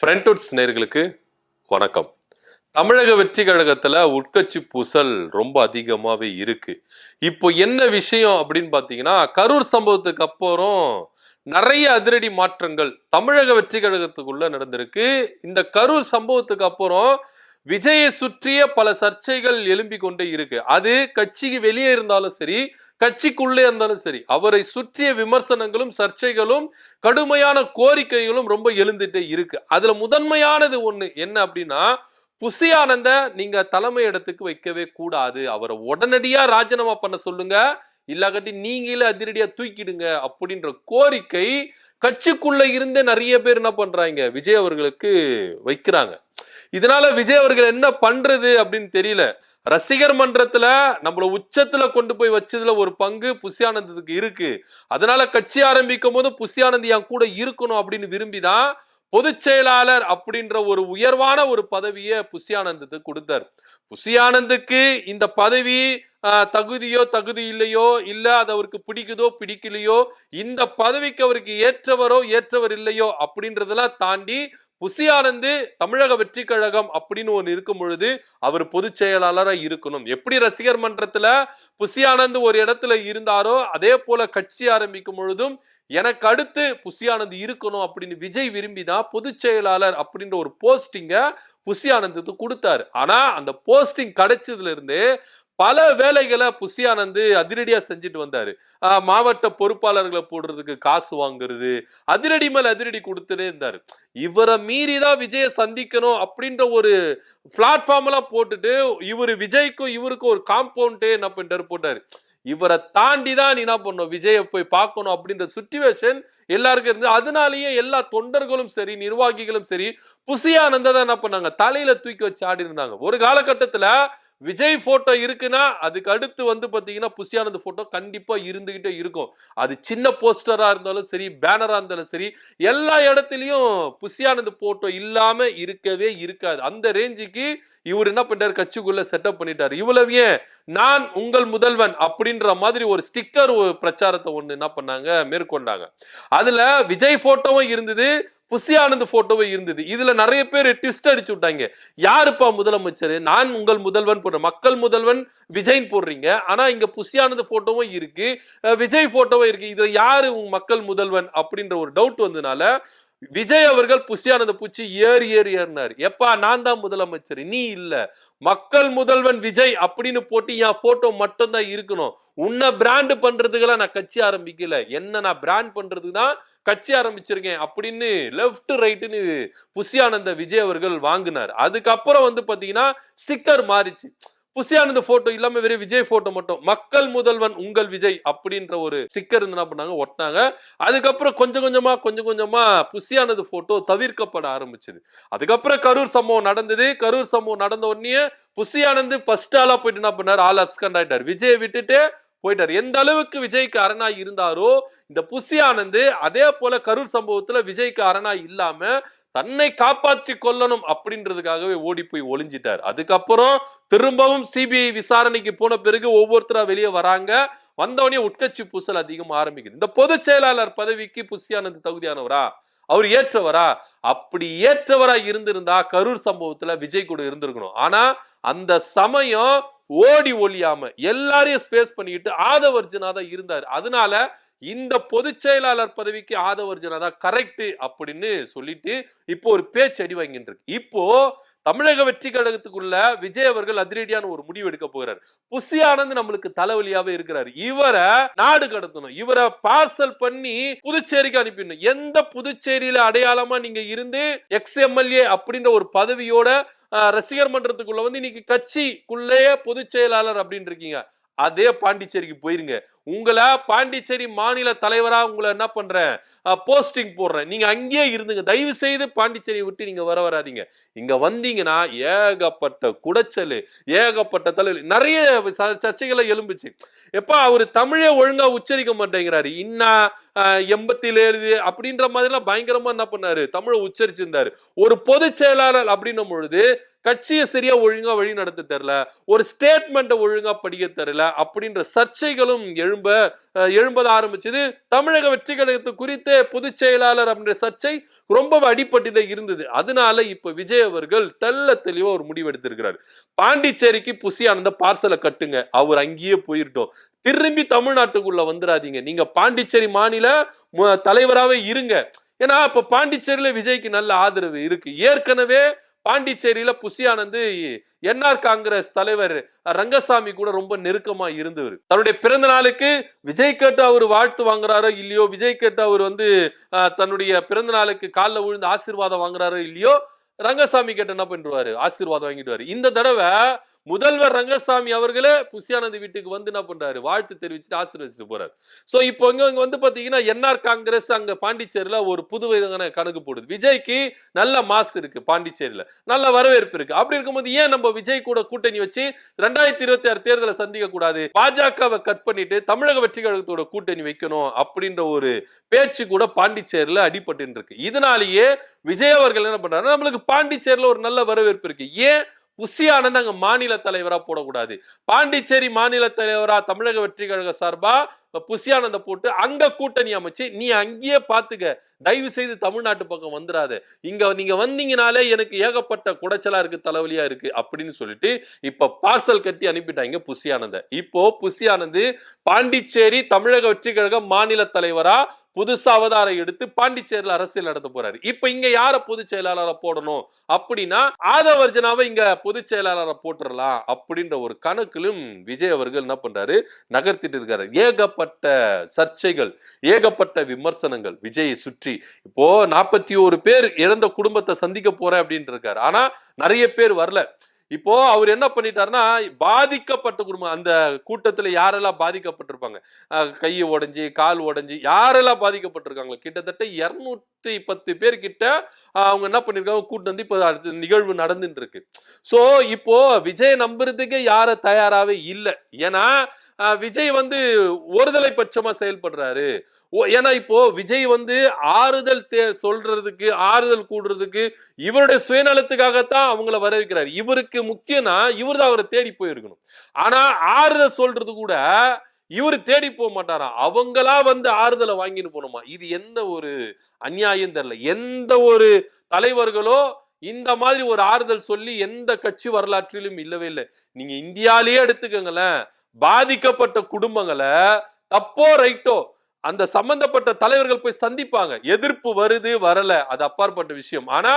ஃப்ரண்ட்வுட்ஸ் நேயர்களுக்கு வணக்கம். தமிழக வெற்றி கழகத்துல உட்கட்சி பூசல் ரொம்ப அதிகமாவே இருக்கு. இப்போ என்ன விஷயம் அப்படின்னு பாத்தீங்கன்னா, கரூர் சம்பவத்துக்கு அப்புறம் நிறைய அதிரடி மாற்றங்கள் தமிழக வெற்றி கழகத்துக்குள்ள நடந்திருக்கு. இந்த கரூர் சம்பவத்துக்கு அப்புறம் விஜயை சுற்றிய பல சர்ச்சைகள் எழும்பி கொண்டே இருக்கு. அது கட்சிக்கு வெளியே இருந்தாலும் சரி, கட்சிக்குள்ளே இருந்தாலும் சரி, அவரை சுற்றிய விமர்சனங்களும் சர்ச்சைகளும் கடுமையான கோரிக்கைகளும் ரொம்ப எழுந்துட்டே இருக்கு. அதுல முதன்மையானது ஒண்ணு என்ன அப்படின்னா, புசி ஆனந்த நீங்க தலைமை இடத்துக்கு வைக்கவே கூடாது, அவரை உடனடியா ராஜினாமா பண்ண சொல்லுங்க, இல்லாட்டி நீங்களே அதிரடியா தூக்கிடுங்க அப்படின்ற கோரிக்கை கட்சிக்குள்ள இருந்தே நிறைய பேர் என்ன பண்றாங்க, விஜய் அவர்களுக்கு வைக்கிறாங்க. இதனால விஜய் அவர்கள் என்ன பண்றது அப்படின்னு தெரியல. ரசிகர் மன்றத்துல நம்மள உச்சத்துல கொண்டு போய் வச்சதுல ஒரு பங்கு புசி ஆனந்தத்துக்கு இருக்கு. அதனால கட்சி ஆரம்பிக்கும் போது புசி ஆனந்த் என் கூட இருக்கணும் அப்படின்னு விரும்பிதான் பொதுச் செயலாளர் அப்படின்ற ஒரு உயர்வான ஒரு பதவியை புசி ஆனந்தத்துக்கு கொடுத்தார். புசி ஆனந்துக்கு இந்த பதவி தகுதியோ தகுதி இல்லையோ, இல்ல அது அவருக்கு பிடிக்குதோ பிடிக்கலையோ, இந்த பதவிக்கு அவருக்கு ஏற்றவரோ ஏற்றவர் இல்லையோ அப்படின்றதெல்லாம் தாண்டி புசி ஆனந்த் தமிழக வெற்றி கழகம் அப்படின்னு ஒண்ணு இருக்கும் பொழுது அவர் பொதுச் செயலாளரா இருக்கணும். எப்படி ரசிகர் மன்றத்துல புசி ஆனந்த் ஒரு இடத்துல இருந்தாரோ அதே போல கட்சி ஆரம்பிக்கும் பொழுதும் எனக்கு அடுத்து புசி ஆனந்த் இருக்கணும் அப்படின்னு விஜய் விரும்பிதான் பொதுச் செயலாளர் அப்படின்ற ஒரு போஸ்டிங்க புசி ஆனந்துக்கு கொடுத்தாரு. ஆனா அந்த போஸ்டிங் கிடைச்சதுல இருந்து பல வேலைகளை புசி ஆனந்த் அதிரடியா செஞ்சுட்டு வந்தாரு. மாவட்ட பொறுப்பாளர்களை போடுறதுக்கு காசு வாங்குறது, அதிரடி மேல அதிரடி கொடுத்துட்டே இருந்தாரு. இவரை மீறிதான் விஜயை சந்திக்கணும் அப்படின்ற ஒரு பிளாட்ஃபார்ம் எல்லாம் போட்டுட்டு இவரு விஜய்க்கும் இவருக்கும் ஒரு காம்பவுண்டே என்ன பண்ணிட்டாரு போட்டாரு. இவரை தாண்டி தான் நீ என்ன பண்ணும், விஜயை போய் பார்க்கணும் அப்படின்ற சிச்சுவேஷன் எல்லாருக்கும் இருந்து. அதனாலேயே எல்லா தொண்டர்களும் சரி, நிர்வாகிகளும் சரி, புசி ஆனந்த தான் என்ன பண்ணாங்க, தலையில தூக்கி வச்சு ஆடி இருந்தாங்க. ஒரு காலகட்டத்துல விஜய் போட்டோ இருக்குன்னா அதுக்கு அடுத்து வந்து பாத்தீங்கன்னா புசி ஆனந்த் போட்டோ கண்டிப்பா இருந்துகிட்டே இருக்கும். அது சின்ன போஸ்டரா இருந்தாலும் சரி, பேனரா இருந்தாலும் சரி, எல்லா இடத்துலயும் புசி ஆனந்த் போட்டோ இல்லாம இருக்கவே இருக்காது. அந்த ரேஞ்சுக்கு இவர் என்ன பண்ணிட்டாரு, கட்சிக்குள்ள செட்டப் பண்ணிட்டாரு. இவ்வளவு ஏன், நான் உங்கள் முதல்வன் அப்படின்ற மாதிரி ஒரு ஸ்டிக்கர் பிரச்சாரத்தை ஒண்ணு என்ன பண்ணாங்க, மேற்கொண்டாங்க. அதுல விஜய் போட்டோவும் இருந்தது, புசி ஆனந்த் போட்டோவே இருந்தது. இதுல நிறைய பேர் ட்விஸ்ட் அடிச்சு விட்டாங்க. யாருப்பா முதலமைச்சர், நான் உங்கள் முதல்வன் போடுற, மக்கள் முதல்வன் விஜய் போடுறீங்க, ஆனா இங்க புசி ஆனந்த் போட்டோவும் இருக்கு, விஜய் போட்டோவும் இருக்கு, இதுல யாரு உங்க மக்கள் முதல்வன் அப்படின்ற ஒரு டவுட் வந்ததுனால விஜய் அவர்கள் புசி ஆனந்த பூச்சி ஏறினார். எப்பா நான் தான் முதலமைச்சர், நீ இல்ல, மக்கள் முதல்வன் விஜய் அப்படின்னு போட்டு என் போட்டோ மட்டும் தான் இருக்கணும். உன்னை பிராண்ட் பண்றதுக்கெல்லாம் நான் கட்சி ஆரம்பிக்கல, என்ன நான் பிராண்ட் பண்றதுக்கு தான் கட்சி ஆரம்பிச்சிருக்கேன் அப்படின்னு லெப்ட் ரைட்னு புசி ஆனந்த விஜய் அவர்கள் வாங்கினார். அதுக்கப்புறம் வந்து பாத்தீங்கன்னா ஸ்டிக்கர் மாறிச்சு. புசி ஆனந்த போட்டோ இல்லாம வெறும் விஜய் போட்டோ மட்டும், மக்கள் முதல்வன் உங்கள் விஜய் அப்படின்ற ஒரு ஸ்டிக்கர் என்ன பண்ணாங்க, ஒட்டினாங்க. அதுக்கப்புறம் கொஞ்சம் கொஞ்சமா புசி ஆனந்த போட்டோ தவிர்க்கப்பட ஆரம்பிச்சது. அதுக்கப்புறம் கரூர் சம்பவம் நடந்தது. கரூர் சம்பவம் நடந்த உடனே புசி ஆனந்த் ஃபர்ஸ்ட் ஆளா போயிட்டு என்ன பண்ணாரு, ஆல் அப்ஸ்கண்ட் ஆயிட்டார், விஜயை விட்டுட்டு போயிட்டார். எந்த அளவுக்கு விஜய்க்கு அரணா இருந்தாரோ இந்த புசி ஆனந்த் அதே போல கரூர் சம்பவத்துல விஜய்க்கு அரணா இல்லாம தன்னை காப்பாற்றி கொள்ளணும் அப்படின்றதுக்காகவே ஓடி போய் ஒளிஞ்சிட்டார். அதுக்கப்புறம் திரும்பவும் சிபிஐ விசாரணைக்கு போன பிறகு ஒவ்வொருத்தரா வெளியே வராங்க. வந்தவனே உட்கட்சி பூசல் அதிகம் ஆரம்பிக்குது. இந்த பொதுச் செயலாளர் பதவிக்கு புசி ஆனந்த் தகுதியானவரா, அவர் ஏற்றவரா? அப்படி ஏற்றவரா இருந்திருந்தா கரூர் சம்பவத்துல விஜய் கூட இருந்திருக்கணும். ஆனா அந்த சமயம் ஓடி ஒளியாம எல்லாரையும் ஸ்பேஸ் பண்ணிக்கிட்டு ஆதவர்ஜனா தான் இருந்தார். அதனால இந்த பொதுச் செயலாளர் பதவிக்கு ஆதவர்ஜனா தான் கரெக்ட் அப்படின்னு சொல்லிட்டு இப்போ ஒரு பேச்சு அடி வாங்கிட்டு இருக்கு. இப்போ தமிழக வெற்றி கழகத்துக்குள்ள விஜய் அவர்கள் அதிரடியான ஒரு முடிவு எடுக்க போகிறார். புசி ஆனந்த் நம்மளுக்கு தலைவலியாவே இருக்கிறாரு, இவரை நாடு கடத்தணும், இவரை பார்சல் பண்ணி புதுச்சேரிக்கு அனுப்பிடணும். எந்த புதுச்சேரியில அடையாளமா நீங்க இருந்து எக்ஸ்எம்எல்ஏ அப்படின்ற ஒரு பதவியோட ரசிகர் மன்றத்துக்குள்ள வந்து இன்னைக்கு கட்சிக்குள்ளேயே பொதுச் செயலாளர் அப்படின்னு இருக்கீங்க, அதே பாண்டிச்சேரிக்கு போயிருங்க. உங்களை பாண்டிச்சேரி மாநில தலைவரா உங்களை என்ன பண்றேன், போஸ்டிங் போடுறேன், நீங்க அங்கேயே இருந்துங்க. தயவு செய்து பாண்டிச்சேரியை விட்டு நீங்க வராதீங்க. இங்க வந்தீங்கன்னா ஏகப்பட்ட குடைச்சல், ஏகப்பட்ட தலைவர், நிறைய சர்ச்சைகளை எழும்புச்சு. எப்ப அவரு தமிழே ஒழுங்கா உச்சரிக்க மாட்டேங்கிறாரு, இன்னா 87 அப்படின்ற மாதிரி எல்லாம் பயங்கரமா என்ன பண்ணாரு, தமிழை உச்சரிச்சிருந்தாரு. ஒரு பொதுச் செயலாளர் அப்படின்னும் பொழுது கட்சியை சரியா ஒழுங்கா வழி நடத்த தெரியல, ஒரு ஸ்டேட்மெண்ட் ஒழுங்கா படிக்க தெரியல அப்படின்ற சர்ச்சைகளும் எழும்பத ஆரம்பிச்சது. தமிழக வெற்றி கழகத்து குறித்து பொதுச் செயலாளர் அப்படின்ற சர்ச்சை ரொம்ப அடிப்பட்டு இருந்தது. அதனால இப்ப விஜய் அவர்கள் தெல்ல தெளிவா ஒரு முடிவு எடுத்திருக்கிறார். பாண்டிச்சேரிக்கு புசி ஆனந்த பார்சலை கட்டுங்க, அவர் அங்கேயே போயிருட்டோம், திரும்பி தமிழ்நாட்டுக்குள்ள வந்துடாதீங்க, நீங்க பாண்டிச்சேரி மாநில தலைவராகவே இருங்க. ஏன்னா இப்ப பாண்டிச்சேரியில விஜய்க்கு நல்ல ஆதரவு இருக்கு. ஏற்கனவே பாண்டிச்சேரியில புசி ஆனந்த் என்ஆர் காங்கிரஸ் தலைவர் ரங்கசாமி கூட ரொம்ப நெருக்கமா இருந்தவர். தன்னுடைய பிறந்த நாளுக்கு விஜய் கேட்டு அவர் வாழ்த்து வாங்குறாரோ இல்லையோ, விஜய் கேட்டு அவர் தன்னுடைய பிறந்த நாளுக்கு காலில் விழுந்து ஆசீர்வாதம் வாங்குறாரோ இல்லையோ, ரங்கசாமி கேட்டு என்ன பண்றாரு, ஆசீர்வாதம் வாங்கிடுவாரு. இந்த தடவை முதல்வர் ரங்கசாமி அவர்களே புசி ஆனந்த் வீட்டுக்கு வந்து என்ன பண்றாரு, வாழ்த்து தெரிவிச்சுட்டு ஆசீர்வதிச்சுட்டு போறாரு. சோ இப்போ இங்க பாத்தீங்கன்னா என்ஆர் காங்கிரஸ் அங்க பாண்டிச்சேரியில ஒரு புது விதமான கணக்கு போடுது. விஜய்க்கு நல்ல மாசு இருக்கு, பாண்டிச்சேரியில நல்ல வரவேற்பு இருக்கு. அப்படி இருக்கும்போது ஏன் நம்ம விஜய் கூட கூட்டணி வச்சு 2026 தேர்தலை சந்திக்க கூடாது, பாஜகவை கட் பண்ணிட்டு தமிழக வெற்றி கழகத்தோட கூட்டணி வைக்கணும் அப்படின்ற ஒரு பேச்சு கூட பாண்டிச்சேரியில அடிபட்டு இருக்கு. இதனாலேயே விஜய் அவர்கள் என்ன பண்றாரு, நம்மளுக்கு பாண்டிச்சேரியில ஒரு நல்ல வரவேற்பு இருக்கு, ஏன் புசி ஆனந்த் அங்க மாநில தலைவரா போடக்கூடாது, பாண்டிச்சேரி மாநில தலைவரா தமிழக வெற்றி கழக சார்பா புசி ஆனந்த போட்டு அங்க கூட்டணி அமைச்சு நீ அங்கேயே பாத்துக்க, தயவு செய்து தமிழ்நாட்டு பக்கம் வந்துடாத, இங்க நீங்க வந்தீங்கனாலே எனக்கு ஏகப்பட்ட குடைச்சலா இருக்கு, தலைவலியா இருக்கு அப்படின்னு சொல்லிட்டு இப்ப பார்சல் கட்டி அனுப்பிட்டாங்க புசி ஆனந்த. இப்போ புசி ஆனந்த் பாண்டிச்சேரி தமிழக வெற்றி கழக மாநில தலைவரா புதுசா அவதாரம் எடுத்து பாண்டிச்சேரியில அரசியல் நடத்த போறாரு. இப்ப இங்க யார பொதுச் செயலாளரை போடணும் அப்படின்னா ஆதவர்ஜனாவை இங்க பொதுச் செயலாளரை போட்டுறலாம் அப்படின்ற ஒரு கணக்கிலும் விஜய் அவர்கள் என்ன பண்றாரு, நகர்த்திட்டு இருக்காரு. ஏகப்பட்ட சர்ச்சைகள், ஏகப்பட்ட விமர்சனங்கள் விஜயை சுற்றி. இப்போ 41 பேர் இறந்த குடும்பத்தை சந்திக்க போறேன் அப்படின்னு இருக்காரு. ஆனா நிறைய பேர் வரல. இப்போ அவர் என்ன பண்ணிட்டாருன்னா, பாதிக்கப்பட்ட குடும்பம், அந்த கூட்டத்துல யாரெல்லாம் பாதிக்கப்பட்டிருப்பாங்க, கை உடைஞ்சு கால் உடைஞ்சு யாரெல்லாம் பாதிக்கப்பட்டிருக்காங்களோ கிட்டத்தட்ட 210 பேர் கிட்ட அவங்க என்ன பண்ணிருக்காங்க, கூட்டு வந்து இப்ப அடுத்த நிகழ்வு நடந்துட்டு இருக்கு. சோ இப்போ விஜய் நம்புறதுக்கு யார தயாராவே இல்லை. ஏன்னா விஜய் ஒருதலை பட்சமா செயல்படுறாரு. ஏன்னா இப்போ விஜய் ஆறுதல் சொல்றதுக்கு, ஆறுதல் கூடுறதுக்கு இவருடைய சுயநலத்துக்காகத்தான் அவங்கள வரவேற்கிறார். இவருக்கு முக்கியம்னா இவர் தான் அவரை தேடி போயிருக்கணும். ஆனா ஆறுதல் சொல்றது கூட இவரு தேடி போக மாட்டாராம், அவங்களா ஆறுதலை வாங்கிட்டு போனோமா. இது எந்த ஒரு அநியாயம் தெரியல. எந்த ஒரு தலைவர்களோ இந்த மாதிரி ஒரு ஆறுதல் சொல்லி எந்த கட்சி வரலாற்றிலும் இல்லவே இல்லை. நீங்க இந்தியாலேயே எடுத்துக்கங்களேன், பாதிக்கப்பட்ட குடும்பங்களை தப்போ ரைட்டோ அந்த சம்பந்தப்பட்ட தலைவர்கள் போய் சந்திப்பாங்க. எதிர்ப்பு வருது வரல அது அப்பாற்பட்ட விஷயம். ஆனா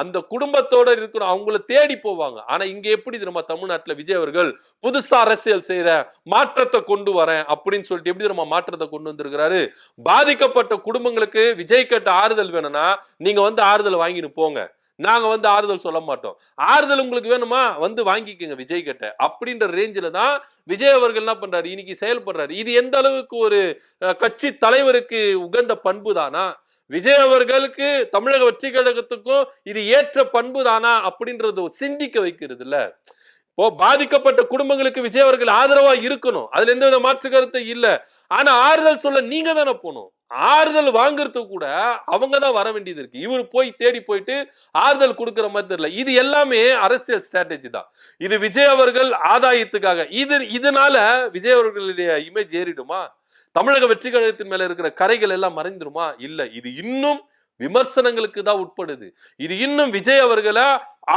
அந்த குடும்பத்தோட இருக்கணும், அவங்கள தேடி போவாங்க. ஆனா இங்க எப்படி நம்ம தமிழ்நாட்டுல விஜய் அவர்கள் புதுசா அரசியல் செய்யற, மாற்றத்தை கொண்டு வரேன் அப்படின்னு சொல்லிட்டு எப்படி நம்ம மாற்றத்தை கொண்டு வந்திருக்கிறாரு. பாதிக்கப்பட்ட குடும்பங்களுக்கு விஜய் கேட்ட ஆறுதல் வேணும்னா நீங்க ஆறுதல் வாங்கிட்டு போங்க, நாங்க ஆறுதல் சொல்ல மாட்டோம். ஆறுதல் உங்களுக்கு வேணுமா வாங்கிக்கோங்க விஜய் கிட்ட அப்படின்ற ரேஞ்சில தான் விஜய் அவர்கள் என்ன பண்றாரு, இன்னைக்கு செயல்படுறாரு. இது எந்த அளவுக்கு ஒரு கட்சி தலைவருக்கு உகந்த பண்பு தானா, விஜய் அவர்களுக்கு தமிழக வெற்றி கழகத்துக்கும் இது ஏற்ற பண்பு தானா அப்படின்றது சிந்திக்க வைக்கிறது இல்ல. இப்போ பாதிக்கப்பட்ட குடும்பங்களுக்கு விஜய் அவர்கள் ஆதரவா இருக்கணும், அதுல எந்த வித மாற்று கருத்து இல்ல. ஆனா ஆறுதல் சொல்ல நீங்க தானே போகணும், ஆறுதல் வாங்குறதுக்கு கூட அவங்க தான் வர வேண்டியது இருக்கு. இவர் போய் தேடி போயிட்டு ஆறுதல் கொடுக்கிற மாதிரி தெரியல. இது எல்லாமே அரசியல் ஸ்ட்ராட்டஜி தான். இது விஜய் அவர்கள் ஆதாயத்துக்காக. இதனால விஜய் அவர்களுடைய இமேஜ் ஏறிடுமா, தமிழக வெற்றி கழகத்தின் மேல இருக்கிற கரைகள் எல்லாம் மறைந்துருமா? இல்ல, இது இன்னும் விமர்சனங்களுக்கு தான் உட்படுது. இது இன்னும் விஜய் அவர்களை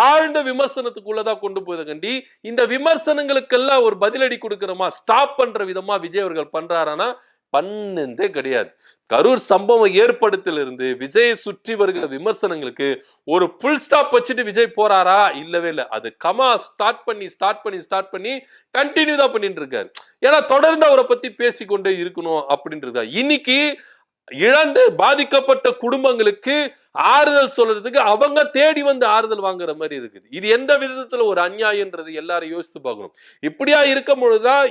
ஆழ்ந்த விமர்சனத்துக்குள்ளதான் கொண்டு போயதை கண்டி இந்த விமர்சனங்களுக்கெல்லாம் ஒரு பதிலடி கொடுக்கிறோமா, ஸ்டாப் பண்ற விதமா விஜய் அவர்கள் பண்றாரானா பண்ணதே கிடையாது. கரூர் சம்பவம் ஏற்படுத்திலிருந்து விஜயை சுற்றி வருகிற விமர்சனங்களுக்கு ஒரு புல் ஸ்டாப் வச்சுட்டு விஜய் போறாரா? இல்லவே இல்லை. அது கமா ஸ்டார்ட் பண்ணி கண்டினியூ தான் பண்ணிட்டு இருக்காரு. ஏன்னா தொடர்ந்து அவரை பத்தி பேசிக்கொண்டே இருக்கணும் அப்படின்றதா. இன்னைக்கு இழந்து பாதிக்கப்பட்ட குடும்பங்களுக்கு ஆறுதல் சொல்றதுக்கு அவங்க தேடி ஆறுதல் வாங்குற மாதிரி இருக்குது. இது எந்த விதத்துல ஒரு அநியாயம்ன்றது எல்லாரும் யோசித்து பார்க்கணும். இப்படியா இருக்கும் பொழுதுதான்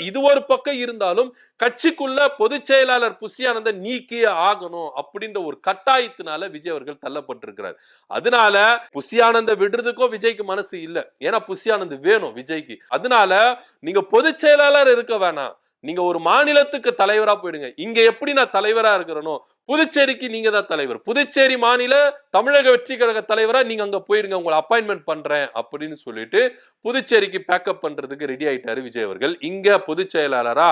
இது ஒரு பக்கம் இருந்தாலும் கட்சிக்குள்ள பொதுச் செயலாளர் புசி ஆனந்தன் நீக்கியே ஆகணும் அப்படின்ற ஒரு கட்டாயத்தினால விஜய் அவர்கள் தள்ளப்பட்டிருக்கிறார். அதனால புசி ஆனந்த விடுறதுக்கும் விஜய்க்கு மனசு இல்லை. ஏன்னா புசி ஆனந்த் வேணும் விஜய்க்கு. அதனால நீங்க பொதுச் செயலாளர் இருக்க வேணாம், நீங்க ஒரு மாநிலத்துக்கு தலைவரா போயிடுங்க. இங்க எப்படி நான் தலைவரா இருக்கிறனோ புதுச்சேரிக்கு நீங்க தான் தலைவர். புதுச்சேரி மாநில தமிழக வெற்றி கழக தலைவரா நீங்க அங்க போயிடுங்க. உங்களை அப்பாயின்மெண்ட் பண்றேன் அப்படின்னு சொல்லிட்டு புதுச்சேரிக்கு பேக்கப் பண்றதுக்கு ரெடி ஆயிட்டாரு விஜய் அவர்கள். இங்க பொதுச் செயலாளரா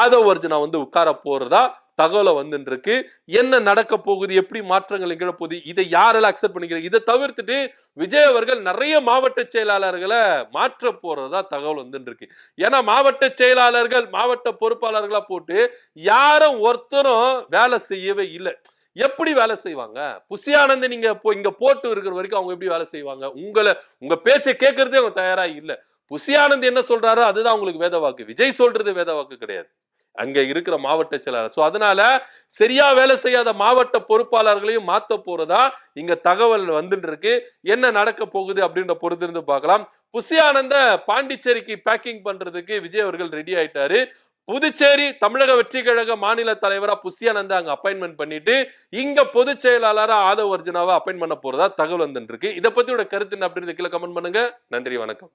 ஆதவ் அர்ஜுனா உட்கார போறதா தகவலை வந்துட்டு இருக்கு. என்ன நடக்க போகுது, எப்படி மாற்றங்கள் நிகழ போகுது, இதை யாரெல்லாம் அக்செப்ட் பண்ணிக்கிறாங்க, இதை தவிர்த்துட்டு விஜய் அவர்கள் நிறைய மாவட்ட செயலாளர்களை மாற்ற போறதா தகவல் வந்துட்டு இருக்கு. ஏன்னா மாவட்ட செயலாளர்கள் மாவட்ட பொறுப்பாளர்களா போட்டு யாரும் ஒருத்தரும் வேலை செய்யவே இல்லை. எப்படி வேலை செய்வாங்க? புசி ஆனந்த் நீங்க இங்க போட்டு இருக்கிற வரைக்கும் அவங்க எப்படி வேலை செய்வாங்க? உங்க பேச்சை கேட்கறதே அவங்க தயாரா இல்ல. புசி ஆனந்த் என்ன சொல்றாரோ அதுதான் அவங்களுக்கு வேத வாக்கு. விஜய் சொல்றது வேத வாக்கு கிடையாது. அங்க இருக்கிற மாவட்ட செயலாளர். சோ அதனால சரியா வேலை செய்யாத மாவட்ட பொறுப்பாளர்களையும் மாத்த போறதா இங்க தகவல் வந்துட்டு இருக்கு. என்ன நடக்க போகுது அப்படின்ற பொறுத்திருந்து பார்க்கலாம். புசி ஆனந்த பாண்டிச்சேரிக்கு பேக்கிங் பண்றதுக்கு விஜய் அவர்கள் ரெடி ஆயிட்டாரு. புதுச்சேரி தமிழக வெற்றி கழக மாநில தலைவரா புசி ஆனந்த அங்க அப்பாயின்மெண்ட் பண்ணிட்டு இங்க பொதுச் செயலாளரா ஆதவ் அர்ஜுனாவை அப்பாயின்ட் பண்ண போறதா தகவல் வந்துட்டு இருக்கு. இதை பத்தியோட கருத்து என்ன அப்படின்றது கீழே கமெண்ட் பண்ணுங்க. நன்றி, வணக்கம்.